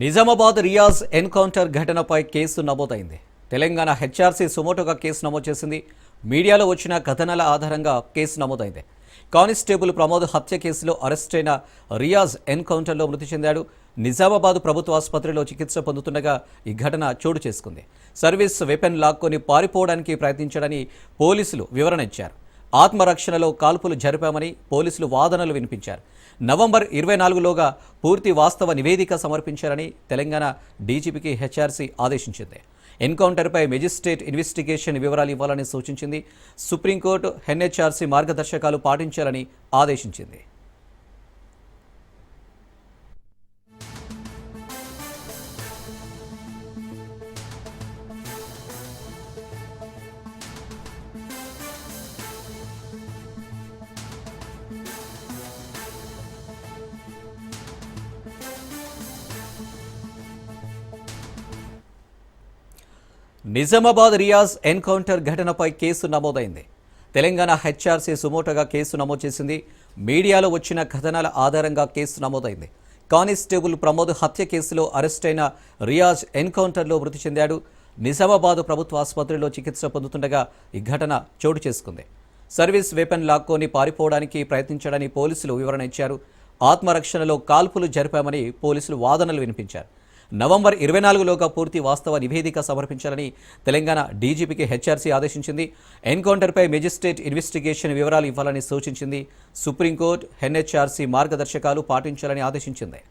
Nizamabad Riyaz encounter ఘటనపై case నమోదైంది. Telangana HRC సుమోటోగా case నమోదు చేసింది. మీడియాలో వచ్చిన కథనాల ఆధారంగా కేసు నమోదైంది. కానిస్టేబుల్ ప్రమోద్ హత్య కేసులో అరెస్టైన రియాజ్ ఎన్కౌంటర్లో మృతి చెందాడు. నిజామాబాద్ ప్రభుత్వ ఆసుపత్రిలో చికిత్స పొందుతుండగా ఈ ఘటన చోటు చేసుకుంది. సర్వీస్ వెపన్ లాక్కొని పారిపోవడానికి ప్రయత్నించాడని పోలీసులు వివరణ ఇచ్చారు. ఆత్మరక్షణలో కాల్పులు జరిపామని పోలీసులు వాదనలు వినిపించారు. నవంబర్ 24లోగా పూర్తి వాస్తవ నివేదిక సమర్పించారని తెలంగాణ డీజీపీకి హెచ్ఆర్సీ ఆదేశించింది. ఎన్కౌంటర్పై మెజిస్ట్రేట్ ఇన్వెస్టిగేషన్ వివరాలు ఇవ్వాలని సూచించింది. సుప్రీంకోర్టు ఎన్హెచ్ఆర్సీ మార్గదర్శకాలు పాటించాలని ఆదేశించింది. నిజామాబాద్ రియాజ్ ఎన్కౌంటర్ ఘటనపై కేసు నమోదైంది. తెలంగాణ హెచ్ఆర్సీ సుమోటోగా కేసు నమోదు చేసింది. మీడియాలో వచ్చిన కథనాల ఆధారంగా కేసు నమోదైంది. కానిస్టేబుల్ ప్రమోద్ హత్య కేసులో అరెస్టైన రియాజ్ ఎన్కౌంటర్లో మృతి చెందాడు. నిజామాబాద్ ప్రభుత్వ ఆసుపత్రిలో చికిత్స పొందుతుండగా ఈ ఘటన చోటు చేసుకుంది. సర్వీస్ వెపన్ లాక్కొని పారిపోవడానికి ప్రయత్నించాడని పోలీసులు వివరణ ఇచ్చారు. ఆత్మరక్షణలో కాల్పులు జరిపామని పోలీసులు వాదనలు వినిపించారు. నవంబర్ 24లోగా పూర్తి వాస్తవ నివేదిక సమర్పించాలని తెలంగాణ డీజీపీకి హెచ్ఆర్సీ ఆదేశించింది. ఎన్కౌంటర్పై మెజిస్ట్రేట్ ఇన్వెస్టిగేషన్ వివరాలు ఇవ్వాలని సూచించింది. సుప్రీంకోర్టు ఎన్హెచ్ఆర్సీ మార్గదర్శకాలు పాటించాలని ఆదేశించింది.